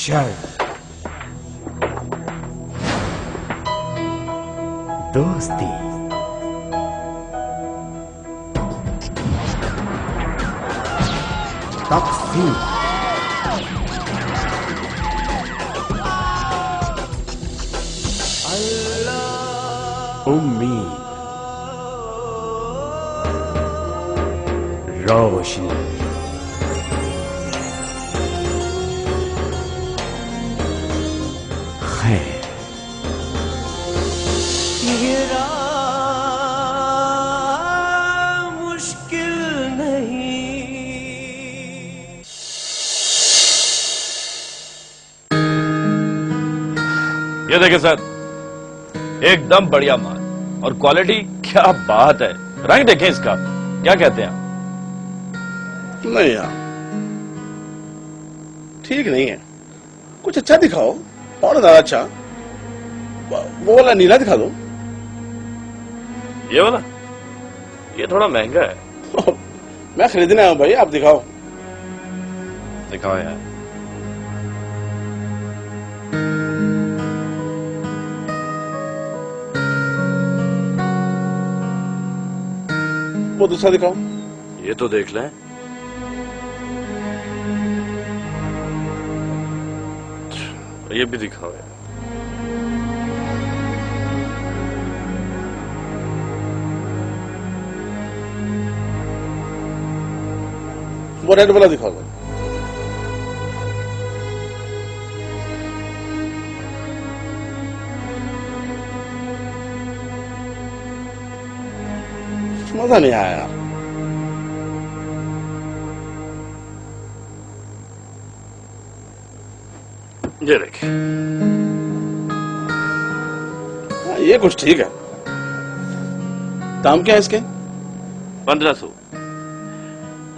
शर्त, दोस्ती, तकसीम, उम्मीद, रोशनी, खैर। ये राह मुश्किल नहीं। ये देखे सर, एकदम बढ़िया माल और क्वालिटी, क्या बात है। रंग देखें इसका, क्या कहते हैं आप? नहीं यार, ठीक नहीं है, कुछ अच्छा दिखाओ और ज्यादा अच्छा। वो वाला नीला दिखा दो। ये वाला, ये थोड़ा महंगा है। मैं खरीदने आया हूं भाई, आप दिखाओ। दिखाओ यार। वो दूसरा दिखाओ। ये तो देख लें। ये भी दिखाओ यार। वो रेड वाला दिखाओ भाई। मजा नहीं आया यार। ये देखिए। ये कुछ ठीक है। दाम क्या है इसके? 1500।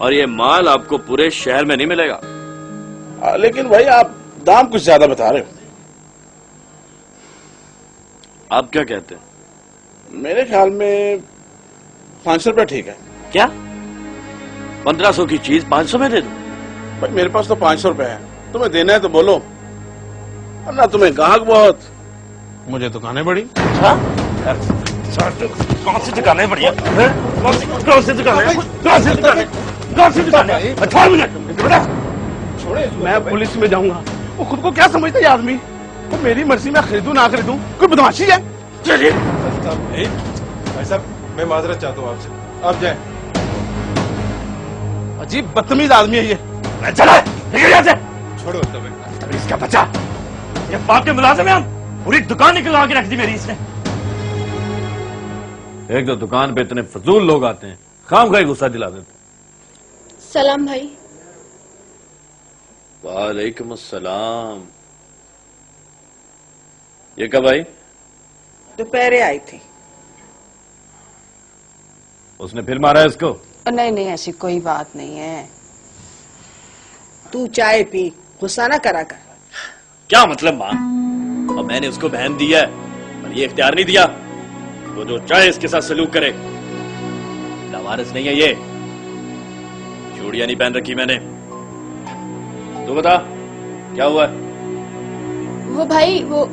और ये माल आपको पूरे शहर में नहीं मिलेगा। लेकिन भाई आप दाम कुछ ज्यादा बता रहे हो। आप क्या कहते हैं? मेरे ख्याल में 500 रुपया ठीक है। क्या 1500 की चीज 500 में दे दूं? भाई मेरे पास तो 500 रुपए है, तुम्हें देना है तो बोलो, वरना तुम्हें ग्राहक बहुत, मुझे दुकानें बड़ी। कौन सी दुकानें बढ़िया? कौन सी दुकानें? छोड़े, मैं पुलिस में जाऊंगा। वो खुद को क्या समझता है ये आदमी? वो मेरी मर्जी, मैं खरीदूं ना खरीदूं, कोई बदमाशी है? चलिए भाई साहब, मैं माजरत चाहता हूँ आपसे, आप जाएं। अजीब बदतमीज आदमी है ये। चला निकल से। छोड़ो तब इसका बच्चा, ये बाप के मुलाजिम है हम। पूरी दुकान निकलवा के रख दी मेरी इसने। एक तो दुकान पे इतने फजूल लोग आते हैं, खामखा गुस्सा दिला देते हैं। सलाम भाई। वालेकुम अस्सलाम। ये कब आई? दोपहरे आई थी। उसने फिर मारा है इसको? नहीं नहीं, ऐसी कोई बात नहीं है। तू चाय पी, गुस्सा ना करा कर। क्या मतलब माँ? और मैंने उसको बहन दी है, पर ये इख्तियार नहीं दिया वो जो चाहे इसके साथ सलूक करे। लावारिस नहीं है ये। चूड़ियां नहीं पहन रखी मैंने। तू बता क्या हुआ है? वो भाई वो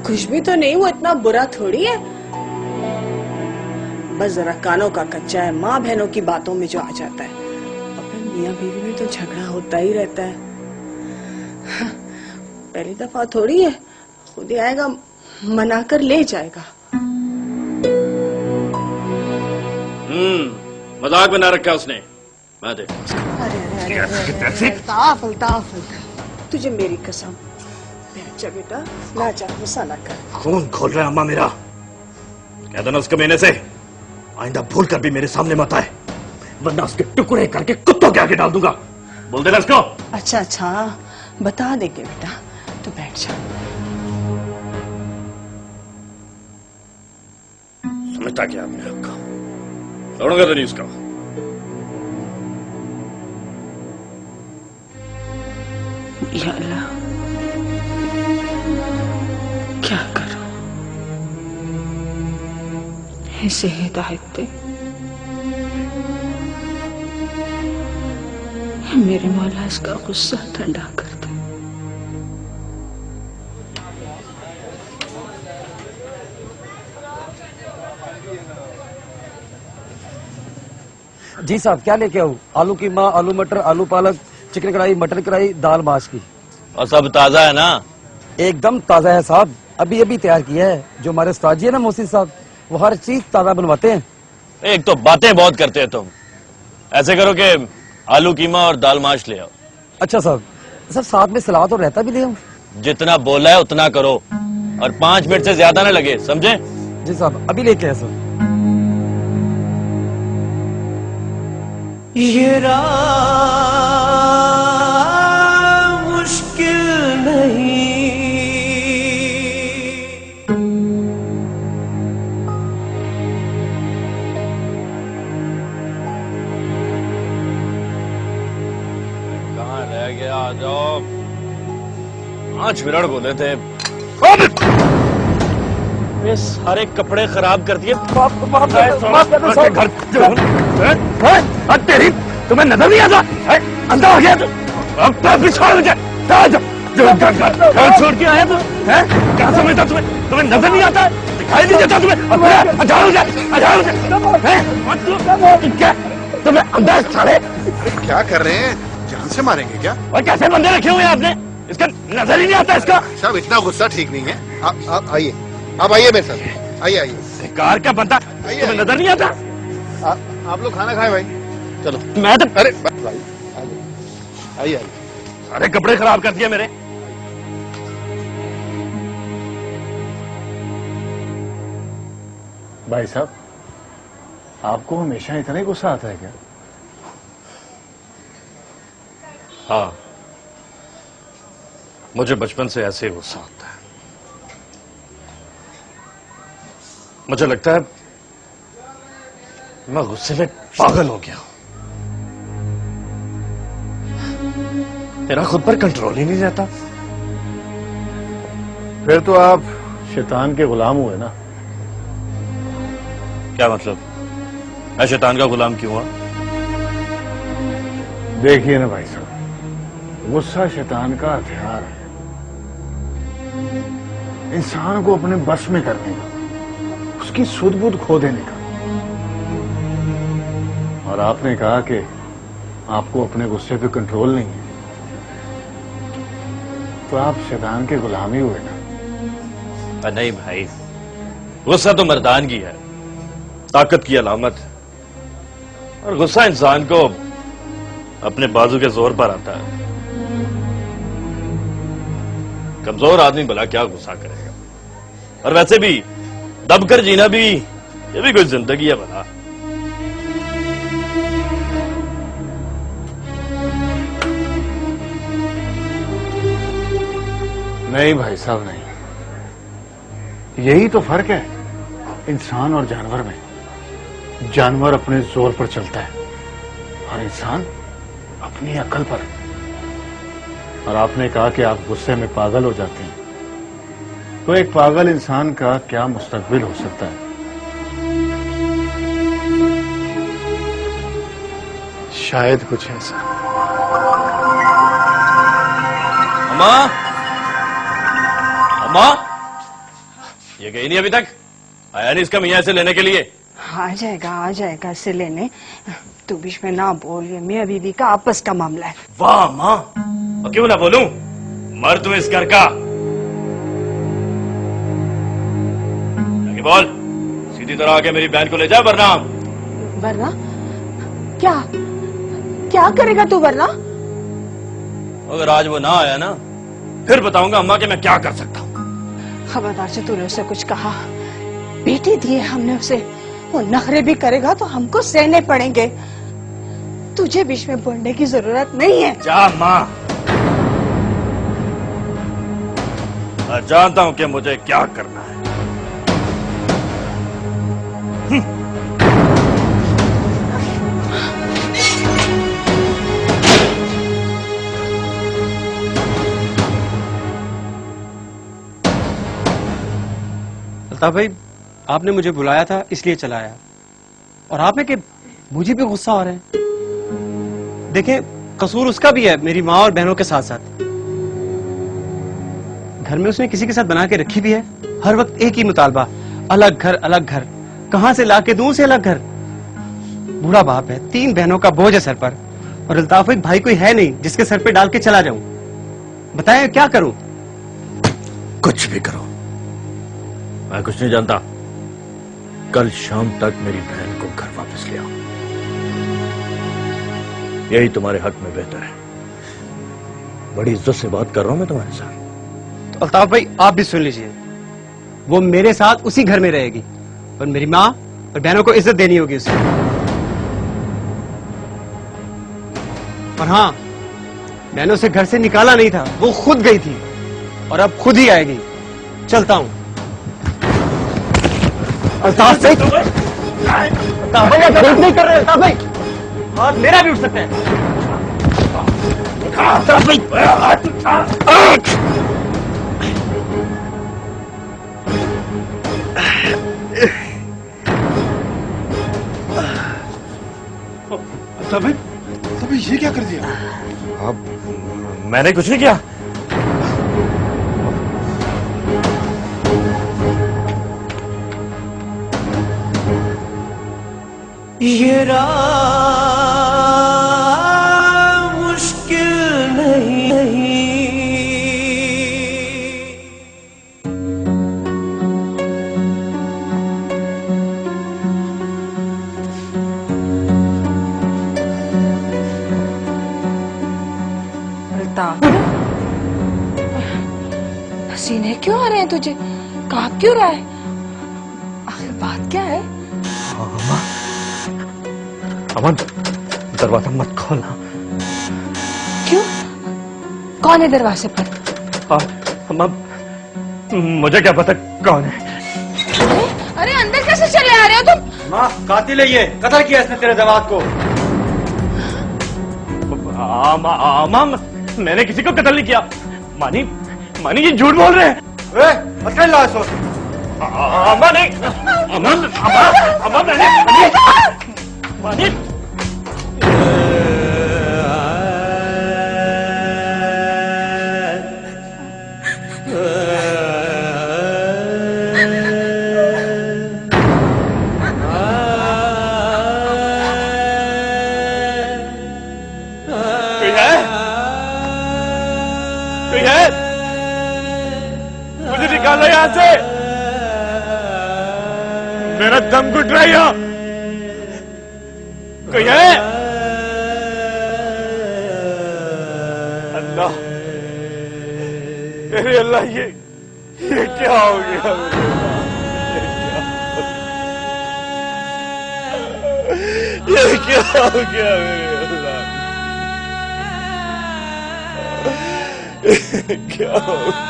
कुछ भी तो नहीं, वो इतना बुरा थोड़ी है। बस जरा कानों का कच्चा है, माँ बहनों की बातों में जो आ जाता है। अपने मियाँ बीवी में तो झगड़ा होता ही रहता है। पहली दफा थोड़ी है, खुद ही आएगा, मना कर ले जाएगा। मजाक बना रखा उसने। मैं देख। अरे अल्ताफ अल्ताफ, तुझे मेरी कसम। अच्छा बेटा, ना जा, गुस्सा ना कर। खून खोल रहा है अम्मा मेरा। कह दो ना उसको मैंने से, आइंदा भूल कर भी मेरे सामने मत आए, वरना उसके टुकड़े करके कुत्तों के आगे डाल दूंगा। बोल देना उसको। अच्छा अच्छा, बता देंगे बेटा, तो बैठ जा। समझता क्या अपने हक का? छोड़ूंगा तो नहीं उसका। या अल्लाह, क्या करूं? इसे हिदायत दे, मेरे मौला इसका गुस्सा ठंडा कर दे। जी साहब, क्या लेके आऊँ? आलू कीमा, आलू मटर, आलू पालक, चिकन कढ़ाई, मटर कढ़ाई, दाल माश की। और सब ताजा है ना? एकदम ताजा है साहब, अभी अभी तैयार किया है। जो हमारे उस्ताद जी है ना मोहसिन साहब, वो हर चीज ताजा बनवाते हैं। एक तो बातें बहुत करते हो तुम। ऐसे करो कि आलू कीमा और दाल माश ले आओ। अच्छा साहब, सब साथ में सलाद और रहता भी ले आऊँ? जितना बोला है उतना करो, और 5 मिनट से ज्यादा ना लगे, समझे? जी साहब, अभी लेके आए सर। ये राह मुश्किल नहीं, कहाँ रह गया? आ जाओ। 5 मिनट बोले थे। ये सारे कपड़े खराब कर दिए। तेरी तुम्हें नजर नहीं आता? अंदर आ गया अब छोड़ मुझे। छोड़ के आया तू? क्या समझता तुम्हें नजर नहीं आता? दिखाई नहीं देता तुम्हें? क्या तुम्हें अंदर साले? क्या कर रहे हैं? जान से मारेंगे क्या? और कैसे बंदे रखे हुए हैं आपने? इसका नजर ही नहीं आता इसका। साहब इतना गुस्सा ठीक नहीं है। आप आइए, आप आइए मेरे साथ। आइए आइए। बेकार का बंदा, तुम्हें नजर नहीं आता? आप लोग खाना खाएं भाई। चलो। मैं तो अरे भाई आइए आइए। सारे कपड़े खराब कर दिए मेरे। भाई साहब, आपको हमेशा इतना ही गुस्सा आता है क्या? हाँ, मुझे बचपन से ऐसे ही गुस्सा आता है। मुझे लगता है मैं गुस्से में पागल हो गया हूं। मेरा खुद पर कंट्रोल ही नहीं रहता। फिर तो आप शैतान के गुलाम हुए ना? क्या मतलब? मैं शैतान का गुलाम क्यों हुआ? देखिए ना भाई साहब, गुस्सा शैतान का हथियार है, इंसान को अपने बस में करने का, उसकी सुध बुध खो देने का। और आपने कहा कि आपको अपने गुस्से पे कंट्रोल नहीं है, तो आप शैतान के गुलाम ही हुए ना? नहीं भाई, गुस्सा तो मर्दानगी है, ताकत की अलामत है। और गुस्सा इंसान को अपने बाजू के जोर पर आता है। कमजोर आदमी भला क्या गुस्सा करेगा? और वैसे भी दबकर जीना भी, ये भी कोई जिंदगी है भला? नहीं भाई साहब, नहीं। यही तो फर्क है इंसान और जानवर में। जानवर अपने जोर पर चलता है और इंसान अपनी अकल पर। और आपने कहा कि आप गुस्से में पागल हो जाते हैं, तो एक पागल इंसान का क्या मुस्तकबिल हो सकता है? शायद कुछ ऐसा। अम्मा, अम्मा, ये गई नहीं अभी तक? आया नहीं इसका मियाँ से लेने के लिए? आ जाएगा इसे लेने। तू बीच में ना बोल, ये मियां बीवी का आपस का मामला है। वाह अम्मा, और क्यों ना बोलूं? मर्द हूं इस घर का। आगे बोल, सीधी तरह आके मेरी बहन को ले जा, वरना वरना क्या करेगा तू? वरना अगर आज वो ना आया ना, फिर बताऊंगा अम्मा कि मैं क्या कर सकता हूं। खबरदार से तूने उसे कुछ कहा, बेटी दी है हमने उसे, वो नखरे भी करेगा तो हमको सहने पड़ेंगे। तुझे बीच में बोलने की जरूरत नहीं है। जा माँ, मैं जानता हूं कि मुझे क्या करना है। अल्ताफ भाई, आपने मुझे बुलाया था इसलिए चला आया, और आप है कि मुझे भी गुस्सा आ रहे हैं। देखिए, कसूर उसका भी है, मेरी माँ और बहनों के साथ साथ। घर में उसने किसी के साथ बना के रखी भी है, हर वक्त एक ही मुतालबा, अलग घर अलग घर। कहां से ला के दूं उसे अलग घर। बूढ़ा बाप है, 3 बहनों का बोझ है सर पर, और अल्ताफ एक भाई कोई है नहीं जिसके सर पे डाल के चला जाऊं। बताएं क्या करूं? कुछ भी करो, मैं कुछ नहीं जानता। कल शाम तक मेरी बहन को घर वापस ले आओ, यही तुम्हारे हक में बेहतर है। बड़ी इज्जत से बात कर रहा हूं मैं तुम्हारे साथ। तो अल्ताफ भाई आप भी सुन लीजिए, वो मेरे साथ उसी घर में रहेगी, पर मेरी माँ और बहनों को इज्जत देनी होगी उसे। और हाँ, मैंने उसे घर से निकाला नहीं था, वो खुद गई थी और अब खुद ही आएगी। चलता हूं। अल्ताफ भाई, अल्ताफ भाई आप हेल्प नहीं कर रहे। अल्ताफ भाई, हाथ मेरा भी उठ सकता है। अल्ताफ भाई, तभी ये क्या कर दिया? अब मैंने कुछ नहीं किया। ये राह मुश्किल नहीं। पसीने क्यों आ रहे हैं तुझे? कांप क्यों रहा है? आखिर बात क्या है? अमन, दरवाजा मत खोलना। क्यों? कौन है दरवाजे पर? मुझे क्या पता कौन है। अरे अंदर कैसे चले आ रहे हो तुम? माँ, कातिल है ये, कत्ल किया इसने तेरे दमाद को। माँ, मैंने किसी को कत्ल नहीं किया। मानी ये झूठ बोल रहे हैं। असल लाश हो। अमन मानी कोई है? मुझे निकालो यहां से, मेरा दम घुट रहा है यहां। कोई है? अल्लाह, अरे अल्लाह, ये क्या हो गया? ये क्या हो गया मेरे अल्लाह? क्या हो गया?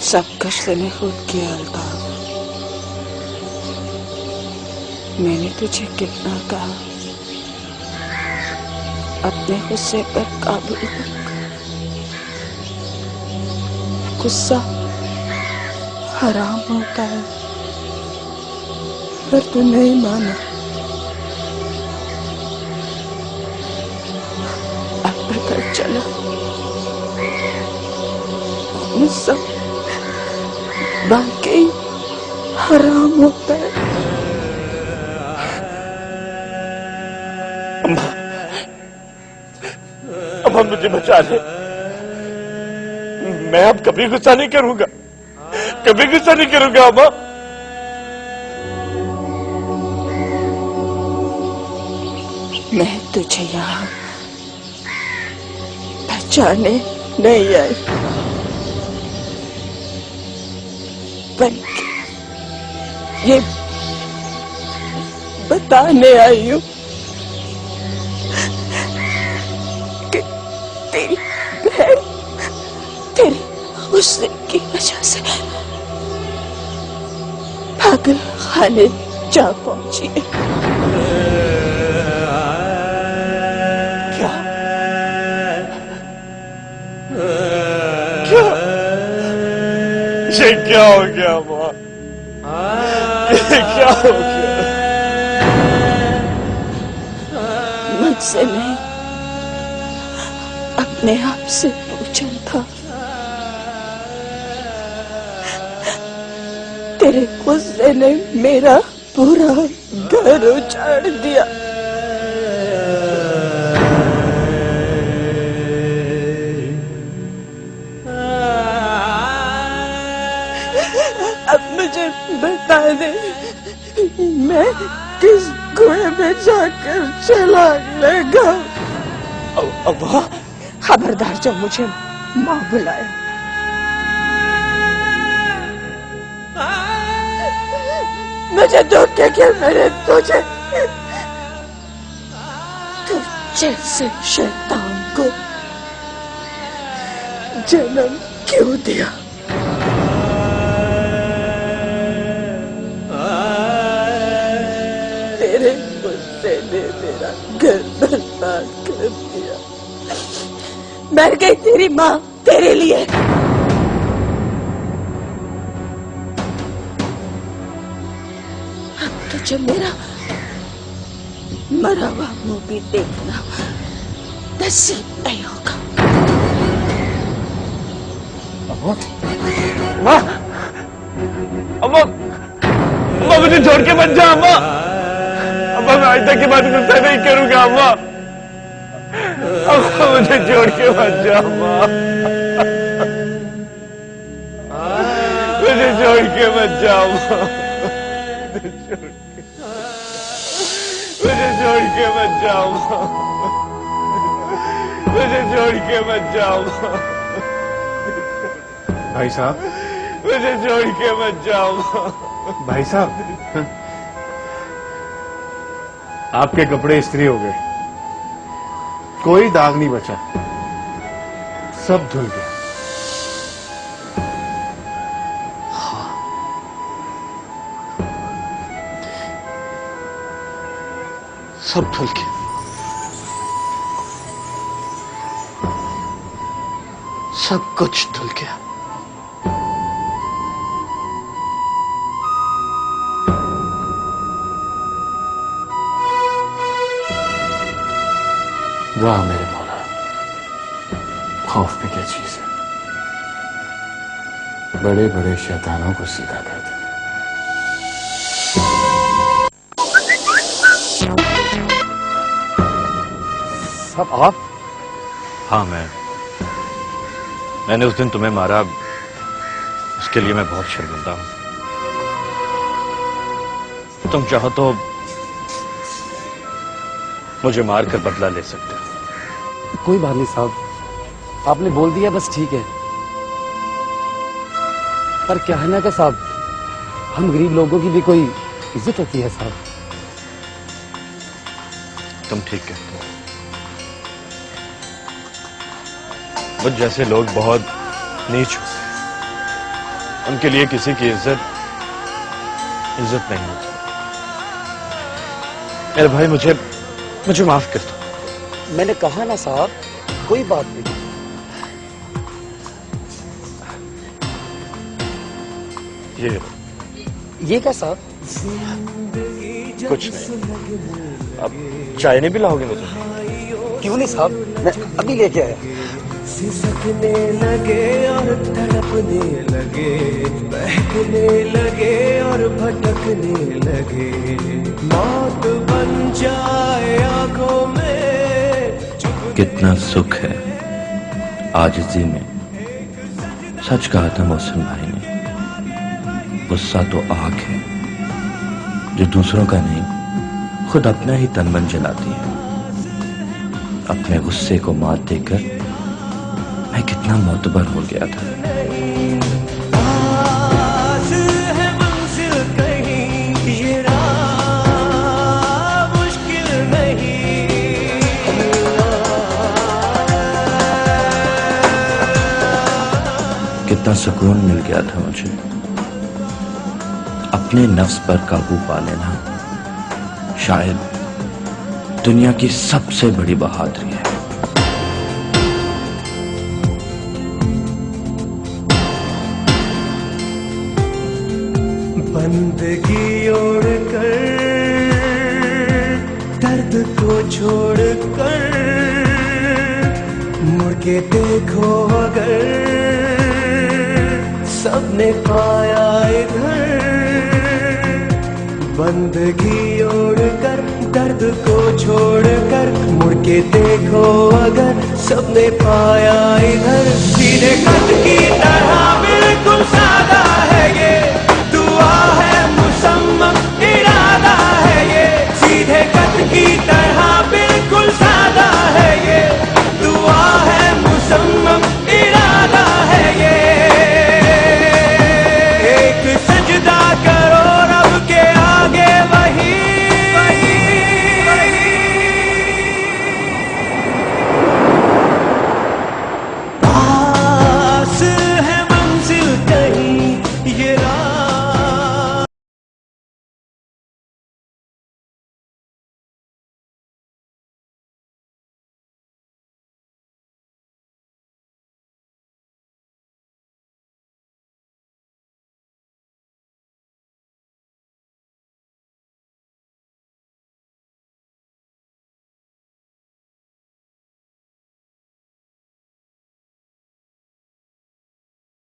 सब कुछ तूने खुद किया अल्ताफ। मैंने तुझे कितना कहा अपने गुस्से पर काबू रख। गुस्सा हराम होता है, पर तू नहीं माना। अब पता चला गुस्सा बाकी हराम होता है। अम्मा मुझे बचा ले, मैं अब कभी गुस्सा नहीं करूंगा, कभी गुस्सा नहीं करूंगा अम्मा। मैं तुझे यहाँ बचाने नहीं आई, बल्कि ये बताने आई हूँ कि तेरी बहन तेरे गुस्से की वजह से पागल खाने जा पहुंची है। क्या? क्या हो गया माँ? क्या हो गया? मुझसे नहीं, अपने आप से पूछा था। तेरे गुस्से ने मेरा पूरा घर उजाड़ दिया। अब मुझे बता दे, मैं किस कुएं में जाकर छलांग लगाऊं? अब्बा, खबरदार जब मुझे माँ बुलाए। मुझे धोखे क्यों मेरे तुझे जैसे शैतान को जन्म क्यों दिया? तेरे गुस्से ने मेरा घर बर्बाद कर दिया। मर गई तेरी माँ तेरे लिए। अब तुझे मेरा मरा हुआ मुंह भी देखना नसीब नहीं होगा। अम्मा, अम्मा, अम्मा मुझे छोड़ के मत जा अम्मा। अम्मा मैं आज तक की बात गुस्सा नहीं करूंगा अम्मा। अम्मा मुझे छोड़ के मत जा अम्मा। मुझे छोड़ के मत जा अम्मा। मुझे छोड़ के मत जा अम्मा। मुझे छोड़ के मत जा अम्मा। भाई साहब, मुझे छोड़ के मत जाओ। भाई साहब, आपके कपड़े इस्त्री हो गए, कोई दाग नहीं बचा, सब धुल गया। सब धुल गया। सब कुछ धुल गया। वाह मेरे मौला, खौफ भी क्या चीज है, बड़े बड़े शैतानों को सीधा कर दे। सब आप? हाँ मैंने उस दिन तुम्हें मारा, उसके लिए मैं बहुत शर्मिंदा हूं। तुम चाहो तो मुझे मारकर बदला ले सकते हो। कोई बात नहीं साहब, आपने बोल दिया बस ठीक है। पर क्या है ना कि साहब, हम गरीब लोगों की भी कोई इज्जत होती है साहब। तुम ठीक कहते हो। मुझ जैसे लोग बहुत नीच होते हैं, उनके लिए किसी की इज्जत नहीं होती। मेरे भाई मुझे माफ कर दो। मैंने कहा ना साहब, कोई बात नहीं। ये क्या साहब? कुछ नहीं। अब चाय नहीं पिलाओगे मुझे? क्यों नहीं साहब, मैं अभी लेके आया। सिसकने लगे और तड़पने लगे, बहकने लगे और भटकने लगे, मौत बन जाए आंखों में। कितना सुख है आजिज़ी में, सच कहा था मोहसिन भाई ने। गुस्सा तो आग है जो दूसरों का नहीं, खुद अपना ही तन मन जलाती है। अपने गुस्से को मात देकर मैं कितना मोतबर हो गया था। पास है मंजिल कहीं, ये राह मुश्किल नहीं। कितना सुकून मिल गया था मुझे। अपने नफ्स पर काबू पा लेना शायद दुनिया की सबसे बड़ी बहादुरी है। बंदगी ओढ़ कर दर्द को छोड़ कर मुड़ के देखो अगर सबने पाया इधर। बंदगी ओढ़ कर दर्द को छोड़ कर मुड़ के देखो अगर सबने पाया इधर। सीधे कट की तरह बिल्कुल